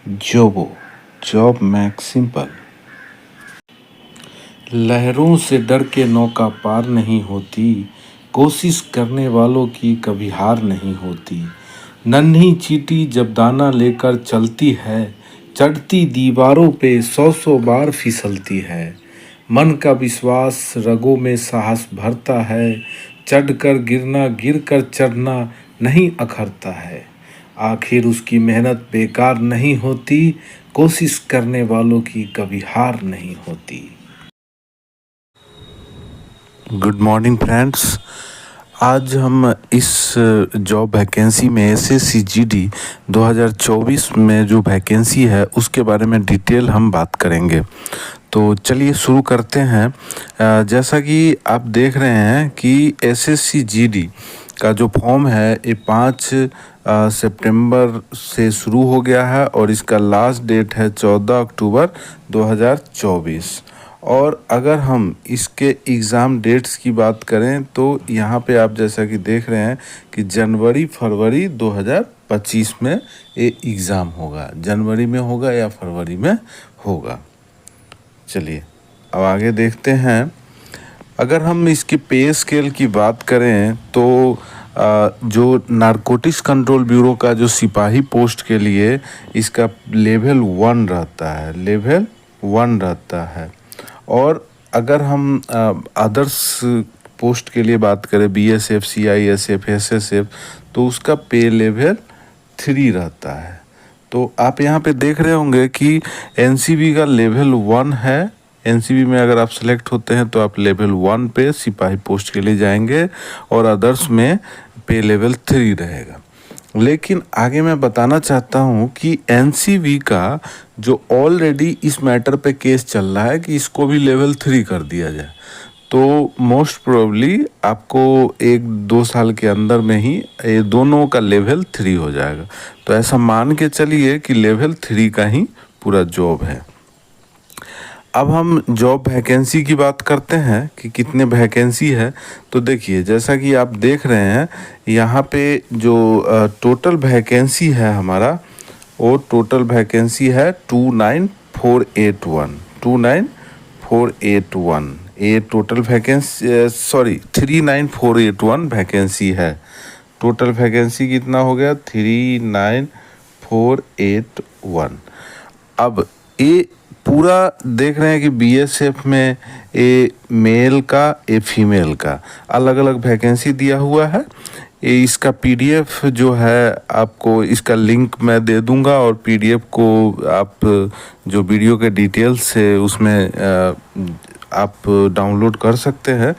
जोबो job max simple. लहरों से डर के नौका पार नहीं होती, कोशिश करने वालों की कभी हार नहीं होती। नन्ही चींटी जब दाना लेकर चलती है, चढ़ती दीवारों पे सौ सौ बार फिसलती है। मन का विश्वास रगों में साहस भरता है, चढ़कर गिरना गिरकर चढ़ना नहीं अखरता है। आखिर उसकी मेहनत बेकार नहीं होती, कोशिश करने वालों की कभी हार नहीं होती। Good morning friends. आज हम इस जॉब वैकेंसी में SSCGD 2024 में जो वैकेंसी है उसके बारे में डिटेल हम बात करेंगे। तो चलिए शुरू करते हैं। जैसा कि आप देख रहे हैं कि SSCGD का जो फॉर्म है ये 5 सितंबर से शुरू हो गया है और इसका लास्ट डेट है 14 अक्टूबर 2024। और अगर हम इसके एग्ज़ाम डेट्स की बात करें तो यहाँ पे आप जैसा कि देख रहे हैं कि जनवरी फरवरी 2025 में ये एग्ज़ाम होगा। जनवरी में होगा या फरवरी में होगा। चलिए अब आगे देखते हैं। अगर हम इसके पे स्केल की बात करें तो जो नारकोटिक्स कंट्रोल ब्यूरो का जो सिपाही पोस्ट के लिए इसका लेवल 1 रहता है, लेवल 1 रहता है। और अगर हम अदर्स पोस्ट के लिए बात करें BSF, CISF, SSF, तो उसका पे लेवल 3 रहता है। तो आप यहाँ पे देख रहे होंगे कि NCB का लेवल 1 है। NCB में अगर आप सेलेक्ट होते हैं तो आप लेवल 1 पे सिपाही पोस्ट के लिए जाएंगे और अदर्स में पे लेवल 3 रहेगा। लेकिन आगे मैं बताना चाहता हूँ कि NCB का जो ऑलरेडी इस मैटर पे केस चल रहा है कि इसको भी लेवल 3 कर दिया जाए, तो मोस्ट प्रोबेबली आपको 1-2 साल के अंदर में ही ये दोनों का लेवल 3 हो जाएगा। तो ऐसा मान के चलिए कि लेवल 3 का ही पूरा जॉब है। अब हम जॉब वैकेंसी की बात करते हैं कि कितने वैकेंसी है। तो देखिए जैसा कि आप देख रहे हैं यहाँ पे जो टोटल वैकेंसी है हमारा, वो टोटल वैकेंसी है 29481। 29481 ये टोटल वैकेंसी 39481 वैकेंसी है। टोटल वैकेंसी कितना हो गया? 39481। अब ये पूरा देख रहे हैं कि BSF में ए मेल का ए फीमेल का अलग अलग वैकेंसी दिया हुआ है। ये इसका PDF जो है आपको इसका लिंक मैं दे दूंगा और PDF को आप जो वीडियो के डिटेल्स है उसमें आप डाउनलोड कर सकते हैं।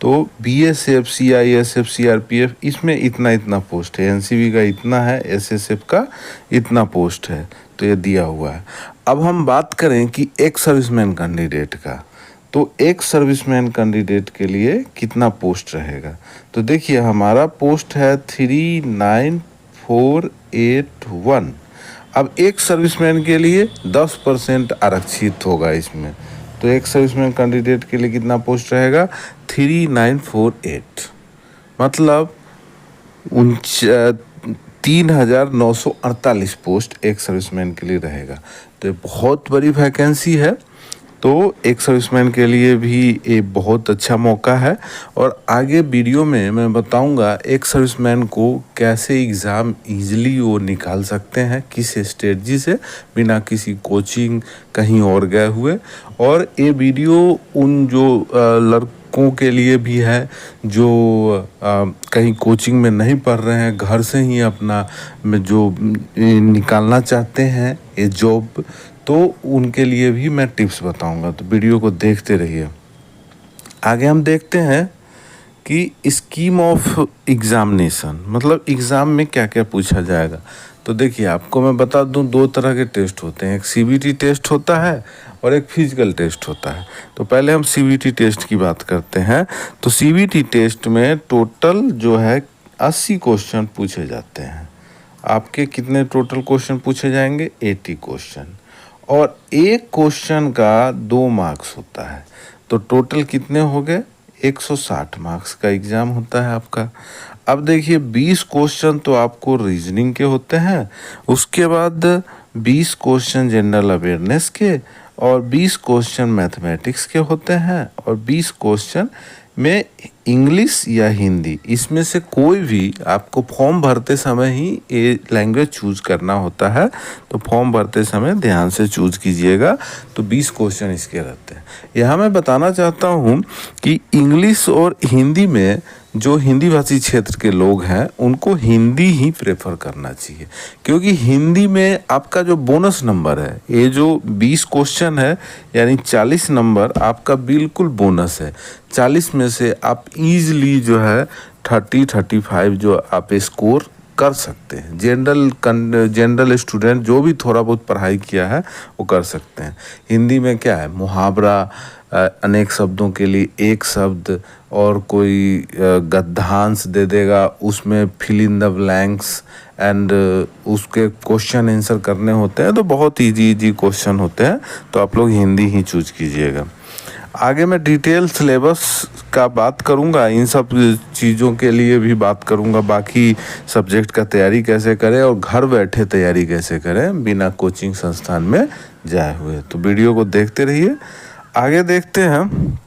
तो BSF, CISF, CRPF इसमें इतना इतना पोस्ट है, NCB का इतना है, SSF का इतना पोस्ट है, तो ये दिया हुआ है। अब हम बात करें कि एक सर्विसमैन कैंडिडेट का, तो एक सर्विसमैन कैंडिडेट के लिए कितना पोस्ट रहेगा। तो देखिए हमारा पोस्ट है 39481। अब एक सर्विसमैन के लिए 10% आरक्षित होगा इसमें। तो एक सर्विसमैन कैंडिडेट के लिए कितना पोस्ट रहेगा? 3948, मतलब 3948 पोस्ट एक सर्विसमैन के लिए रहेगा। तो ये बहुत बड़ी वैकेंसी है। तो एक सर्विसमैन के लिए भी ये बहुत अच्छा मौका है। और आगे वीडियो में मैं बताऊंगा एक सर्विसमैन को कैसे एग्ज़ाम इजीली वो निकाल सकते हैं, किस स्ट्रेटजी से, बिना किसी कोचिंग कहीं और गए हुए। और ये वीडियो उन जो लड़कों के लिए भी है जो कहीं कोचिंग में नहीं पढ़ रहे हैं, घर से ही अपना जो निकालना चाहते हैं ये जॉब, तो उनके लिए भी मैं टिप्स बताऊंगा। तो वीडियो को देखते रहिए। आगे हम देखते हैं कि स्कीम ऑफ एग्ज़ामिनेशन, मतलब एग्ज़ाम में क्या क्या पूछा जाएगा। तो देखिए आपको मैं बता दूं, 2 तरह के टेस्ट होते हैं, एक CBT टेस्ट होता है और एक फिजिकल टेस्ट होता है। तो पहले हम CBT टेस्ट की बात करते हैं। तो CBT टेस्ट में टोटल जो है 80 क्वेश्चन पूछे जाते हैं। आपके कितने टोटल क्वेश्चन पूछे जाएंगे? 80 क्वेश्चन। और एक क्वेश्चन का 2 मार्क्स होता है। तो टोटल कितने हो गए? 160 मार्क्स का एग्ज़ाम होता है आपका। अब देखिए 20 क्वेश्चन तो आपको रीजनिंग के होते हैं, उसके बाद 20 क्वेश्चन जनरल अवेयरनेस के और 20 क्वेश्चन मैथमेटिक्स के होते हैं और 20 क्वेश्चन में इंग्लिश या हिंदी, इसमें से कोई भी आपको फॉर्म भरते समय ही ये लैंग्वेज चूज़ करना होता है। तो फॉर्म भरते समय ध्यान से चूज़ कीजिएगा। तो 20 क्वेश्चन इसके रहते हैं। यहाँ मैं बताना चाहता हूँ कि इंग्लिश और हिंदी में जो हिंदी भाषी क्षेत्र के लोग हैं उनको हिंदी ही प्रेफर करना चाहिए, क्योंकि हिंदी में आपका जो बोनस नंबर है, ये जो 20 क्वेश्चन है यानी 40 नंबर आपका बिल्कुल बोनस है। 40 में से आप ईजिली जो है 30-35 जो आप स्कोर कर सकते हैं। जनरल स्टूडेंट जो भी थोड़ा बहुत पढ़ाई किया है वो कर सकते हैं। हिंदी में क्या है, मुहावरा, अनेक शब्दों के लिए एक शब्द और कोई गद्यांश दे देगा, उसमें fill in the blanks and उसके क्वेश्चन आंसर करने होते हैं। तो बहुत इजी क्वेश्चन होते हैं, तो आप लोग हिंदी ही चूज कीजिएगा। आगे मैं डिटेल सिलेबस का बात करूंगा, इन सब चीज़ों के लिए भी बात करूंगा, बाकी सब्जेक्ट का तैयारी कैसे करें और घर बैठे तैयारी कैसे करें बिना कोचिंग संस्थान में जाए हुए। तो वीडियो को देखते रहिए। आगे देखते हैं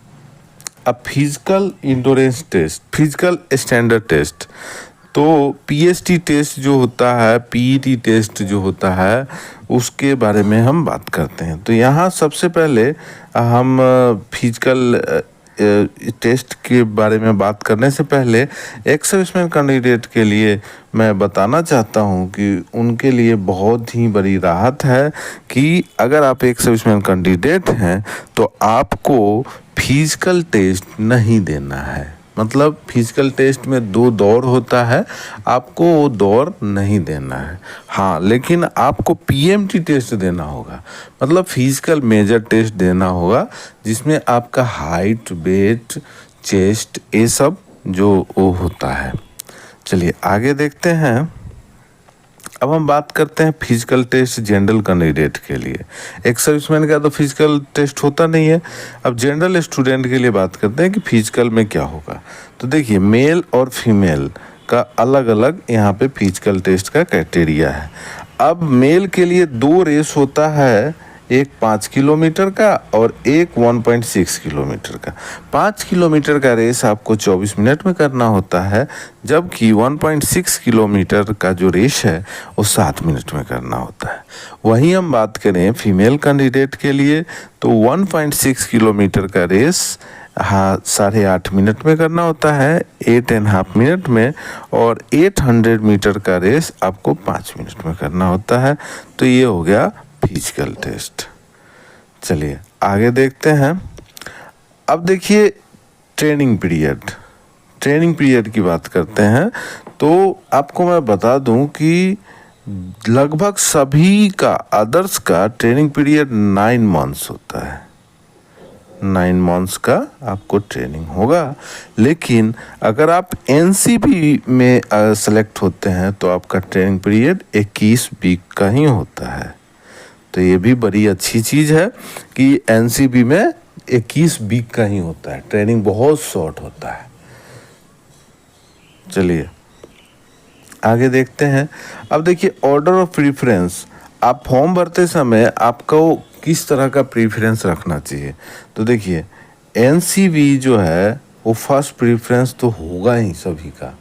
अब physical endurance test, physical standard test. तो पीएसटी टेस्ट जो होता है, पीईटी टेस्ट जो होता है, उसके बारे में हम बात करते हैं। तो यहाँ सबसे पहले हम फिजिकल टेस्ट के बारे में बात करने से पहले एक्स सर्विसमैन कैंडिडेट के लिए मैं बताना चाहता हूं कि उनके लिए बहुत ही बड़ी राहत है कि अगर आप एक सर्विसमैन कैंडिडेट हैं तो आपको फिजिकल टेस्ट नहीं देना है। मतलब फिजिकल टेस्ट में 2 दौर होता है, आपको वो दौर नहीं देना है। हाँ, लेकिन आपको पीएमटी टेस्ट देना होगा, मतलब फिजिकल मेजर टेस्ट देना होगा, जिसमें आपका हाइट, वेट, चेस्ट, ये सब जो वो होता है। चलिए आगे देखते हैं। अब हम बात करते हैं फिजिकल टेस्ट जनरल कैंडिडेट के लिए। एक सर्विसमैन का तो फिजिकल टेस्ट होता नहीं है। अब जनरल स्टूडेंट के लिए बात करते हैं कि फिजिकल में क्या होगा। तो देखिए, मेल और फीमेल का अलग अलग यहाँ पे फिजिकल टेस्ट का क्राइटेरिया है। अब मेल के लिए 2 रेस होता है, एक 5 किलोमीटर का और एक 1.6 किलोमीटर का। 5 किलोमीटर का रेस आपको 24 मिनट में करना होता है, जबकि 1.6 किलोमीटर का जो रेस है वो 7 मिनट में करना होता है। वहीं हम बात करें फीमेल कैंडिडेट के लिए, तो 1.6 किलोमीटर का रेस 8.5 मिनट में करना होता है, 8.5 मिनट में, और 800 मीटर का रेस आपको 5 मिनट में करना होता है। तो ये हो गया फिजिकल टेस्ट। चलिए आगे देखते हैं। अब देखिए ट्रेनिंग पीरियड की बात करते हैं। तो आपको मैं बता दूं कि लगभग सभी का, अदर्स का ट्रेनिंग पीरियड 9 मंथ्स होता है। 9 मंथ्स का आपको ट्रेनिंग होगा। लेकिन अगर आप एनसीबी में सेलेक्ट होते हैं तो आपका ट्रेनिंग पीरियड 21 वीक का ही होता है। तो ये भी बड़ी अच्छी चीज़ है कि एनसीबी में 21 वीक का ही होता है, ट्रेनिंग बहुत शॉर्ट होता है। चलिए आगे देखते हैं। अब देखिए ऑर्डर ऑफ प्रीफरेंस, आप फॉर्म भरते समय आपको किस तरह का प्रीफरेंस रखना चाहिए। तो देखिए एनसीबी जो है वो फर्स्ट प्रीफरेंस तो होगा ही सभी का।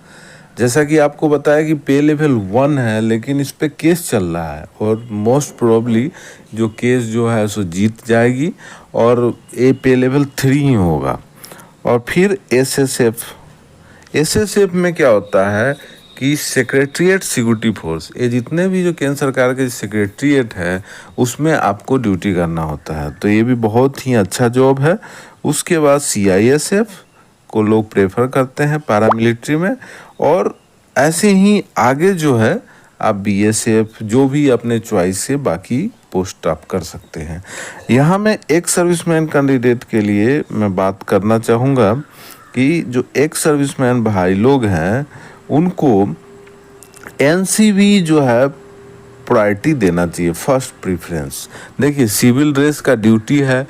जैसा कि आपको बताया कि पे लेवल 1 है, लेकिन इस पे केस चल रहा है और मोस्ट प्रोबेबली जो केस जो है सो जीत जाएगी और ये पे लेवल 3 ही होगा। और फिर एसएसएफ में क्या होता है कि सेक्रेटरीट सिक्योरिटी फोर्स, ये जितने भी जो केंद्र सरकार के सेक्रेटरीट है उसमें आपको ड्यूटी करना होता है। तो ये भी बहुत ही अच्छा जॉब है। उसके बाद सीआईएसएफ को लोग प्रेफर करते हैं पैरामिलिट्री में, और ऐसे ही आगे जो है आप बीएसएफ, जो भी अपने चॉइस से बाकी पोस्ट आप कर सकते हैं। यहाँ मैं एक सर्विसमैन कैंडिडेट के लिए मैं बात करना चाहूँगा कि जो एक सर्विसमैन भाई लोग हैं उनको एनसीबी जो है प्रायोरिटी देना चाहिए, फर्स्ट प्रीफरेंस। देखिए सिविल ड्रेस का ड्यूटी है,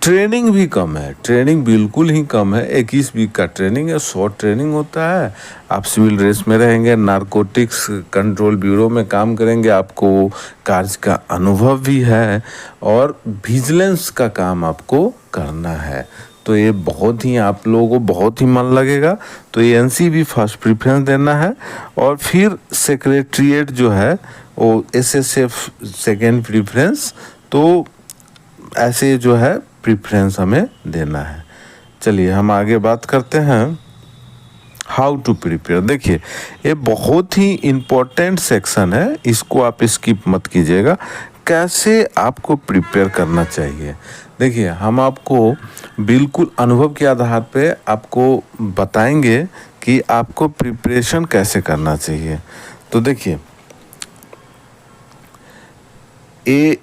ट्रेनिंग भी कम है, ट्रेनिंग बिल्कुल ही कम है। 21 वीक का ट्रेनिंग है, शॉर्ट ट्रेनिंग होता है। आप सिविल ड्रेस में रहेंगे, नारकोटिक्स कंट्रोल ब्यूरो में काम करेंगे, आपको कार्य का अनुभव भी है और विजिलेंस का काम आपको करना है। तो ये बहुत ही आप लोगों को बहुत ही मन लगेगा। तो ये एनसीबी फर्स्ट प्रेफरेंस देना है और फिर सेक्रेटरीट जो है वो एसएसएफ सेकेंड प्रेफरेंस। तो ऐसे जो है प्रेफरेंस हमें देना है। चलिए हम आगे बात करते हैं हाउ टू प्रिपेयर। देखिए ये बहुत ही इम्पोर्टेंट सेक्शन है, इसको आप स्किप मत कीजिएगा। कैसे आपको प्रिपेयर करना चाहिए, देखिए हम आपको बिल्कुल अनुभव के आधार पे आपको बताएंगे कि आपको प्रिपरेशन कैसे करना चाहिए। तो देखिए ये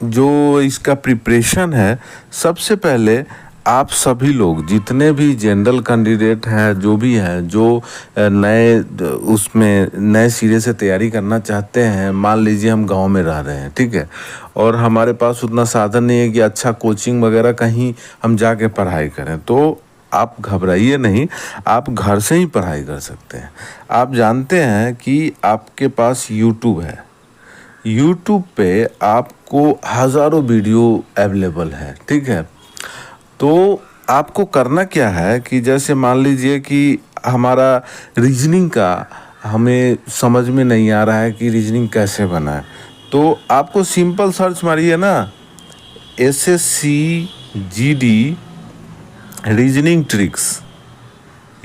जो इसका प्रिपरेशन है, सबसे पहले आप सभी लोग जितने भी जनरल कैंडिडेट हैं, जो भी हैं, जो नए उसमें नए सिरे से तैयारी करना चाहते हैं, मान लीजिए हम गांव में रह रहे हैं, ठीक है, और हमारे पास उतना साधन नहीं है कि अच्छा कोचिंग वगैरह कहीं हम जाके पढ़ाई करें, तो आप घबराइए नहीं, आप घर से ही पढ़ाई कर सकते हैं। आप जानते हैं कि आपके पास यूट्यूब है, यूट्यूब पे आपको हज़ारों वीडियो अवेलेबल है, ठीक है। तो आपको करना क्या है कि जैसे मान लीजिए कि हमारा रीजनिंग का हमें समझ में नहीं आ रहा है कि रीजनिंग कैसे बनाए, तो आपको सिंपल सर्च मारिए ना, एसएससी जीडी रीजनिंग ट्रिक्स,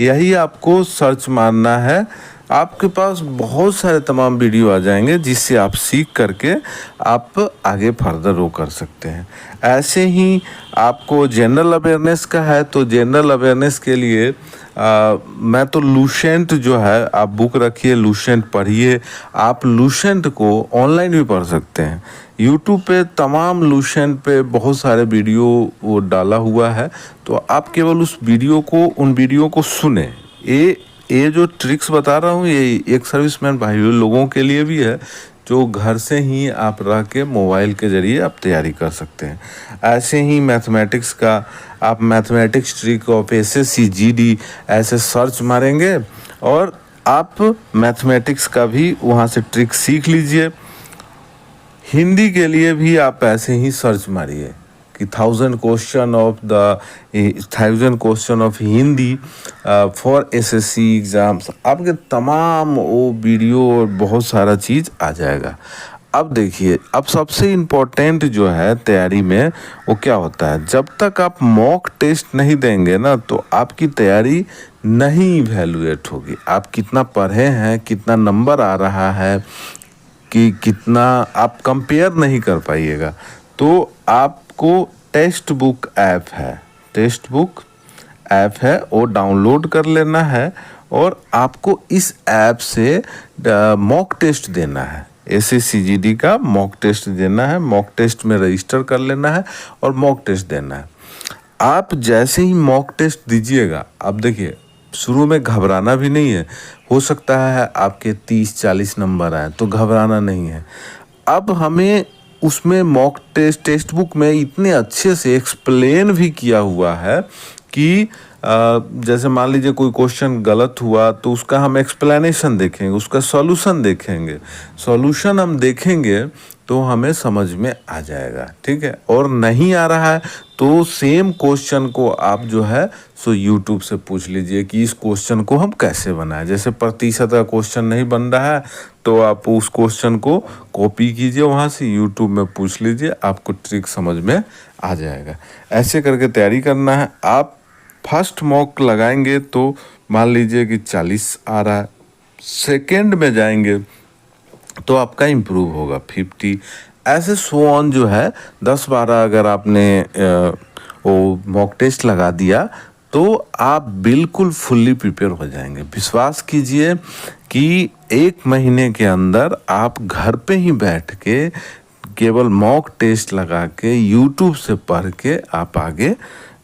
यही आपको सर्च मारना है। आपके पास बहुत सारे तमाम वीडियो आ जाएंगे जिससे आप सीख करके आप आगे फर्दर वो कर सकते हैं। ऐसे ही आपको जनरल अवेयरनेस का है, तो जनरल अवेयरनेस के लिए मैं तो लूसेंट जो है आप बुक रखिए, लूसेंट पढ़िए। आप लूसेंट को ऑनलाइन भी पढ़ सकते हैं, यूट्यूब पे तमाम लूसेंट पे बहुत सारे वीडियो वो डाला हुआ है, तो आप केवल उस वीडियो को उन वीडियो को सुने। ये जो ट्रिक्स बता रहा हूँ ये एक सर्विसमैन भाई लोगों के लिए भी है, जो घर से ही आप रह के मोबाइल के ज़रिए आप तैयारी कर सकते हैं। ऐसे ही मैथमेटिक्स का आप mathematics trick of SSC GD ऐसे सर्च मारेंगे और आप मैथमेटिक्स का भी वहाँ से ट्रिक सीख लीजिए। हिंदी के लिए भी आप ऐसे ही सर्च मारिए कि 1000 question of Hindi for SSC exams, आपके तमाम वो वीडियो और बहुत सारा चीज़ आ जाएगा। अब देखिए, अब सबसे इम्पोर्टेंट जो है तैयारी में वो क्या होता है, जब तक आप मॉक टेस्ट नहीं देंगे ना तो आपकी तैयारी नहीं इवैल्यूएट होगी। आप कितना पढ़े हैं, कितना नंबर आ रहा है, कि कितना आप कंपेयर नहीं कर पाइएगा। तो आपको टेक्स्ट बुक ऐप है वो डाउनलोड कर लेना है और आपको इस ऐप से मॉक टेस्ट देना है, एसएससीजीडी का मॉक टेस्ट देना है। मॉक टेस्ट में रजिस्टर कर लेना है और मॉक टेस्ट देना है। आप जैसे ही मॉक टेस्ट दीजिएगा, आप देखिए शुरू में घबराना भी नहीं है, हो सकता है आपके 30-40 नंबर आए, तो घबराना नहीं है। अब हमें उसमें मॉक टेस्ट बुक में इतने अच्छे से एक्सप्लेन भी किया हुआ है कि जैसे मान लीजिए कोई क्वेश्चन गलत हुआ तो उसका हम एक्सप्लेनेशन देखेंगे, उसका सॉल्यूशन देखेंगे, सॉल्यूशन हम देखेंगे तो हमें समझ में आ जाएगा, ठीक है। और नहीं आ रहा है तो सेम क्वेश्चन को आप जो है सो यूट्यूब से पूछ लीजिए कि इस क्वेश्चन को हम कैसे बनाएं। जैसे प्रतिशत का क्वेश्चन नहीं बन रहा है तो आप उस क्वेश्चन को कॉपी कीजिए, वहाँ से यूट्यूब में पूछ लीजिए, आपको ट्रिक समझ में आ जाएगा। ऐसे करके तैयारी करना है। आप फर्स्ट मॉक लगाएंगे तो मान लीजिए कि 40 आ रहा है, सेकेंड में जाएंगे तो आपका इम्प्रूव होगा 50, ऐसे सो ऑन जो है 10-12 अगर आपने वो मॉक टेस्ट लगा दिया तो आप बिल्कुल फुल्ली प्रिपेयर हो जाएंगे। विश्वास कीजिए कि 1 महीने के अंदर आप घर पे ही बैठ के केवल मॉक टेस्ट लगा के यूट्यूब से पढ़ के आप आगे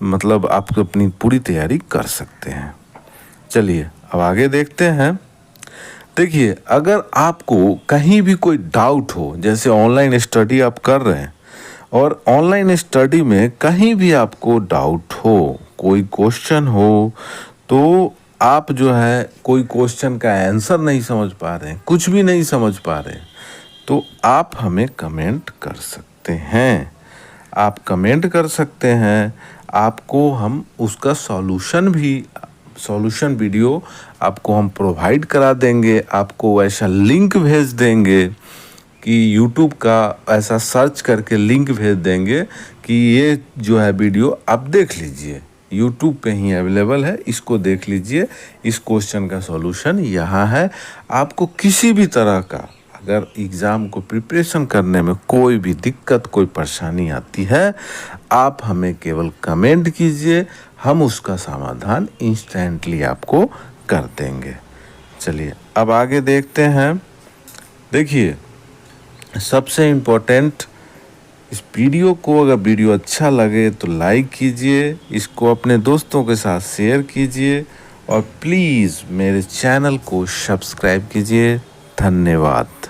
मतलब आप अपनी पूरी तैयारी कर सकते हैं। चलिए अब आगे देखते हैं। देखिए, अगर आपको कहीं भी कोई डाउट हो, जैसे ऑनलाइन स्टडी आप कर रहे हैं और ऑनलाइन स्टडी में कहीं भी आपको डाउट हो, कोई क्वेश्चन हो, तो आप जो है कोई क्वेश्चन का आंसर नहीं समझ पा रहे हैं, कुछ भी नहीं समझ पा रहे हैं, तो आप हमें कमेंट कर सकते हैं। आप कमेंट कर सकते हैं, आपको हम उसका सॉल्यूशन वीडियो आपको हम प्रोवाइड करा देंगे। आपको ऐसा लिंक भेज देंगे कि यूट्यूब का ऐसा सर्च करके लिंक भेज देंगे कि ये जो है वीडियो आप देख लीजिए, यूट्यूब पे ही अवेलेबल है, इसको देख लीजिए, इस क्वेश्चन का सॉल्यूशन यहाँ है। आपको किसी भी तरह का अगर एग्ज़ाम को प्रिपरेशन करने में कोई भी दिक्कत, कोई परेशानी आती है, आप हमें केवल कमेंट कीजिए, हम उसका समाधान इंस्टेंटली आपको कर देंगे। चलिए अब आगे देखते हैं। देखिए, सबसे इम्पोर्टेंट, इस वीडियो को अगर वीडियो अच्छा लगे तो लाइक कीजिए, इसको अपने दोस्तों के साथ शेयर कीजिए और प्लीज़ मेरे चैनल को सब्सक्राइब कीजिए। धन्यवाद।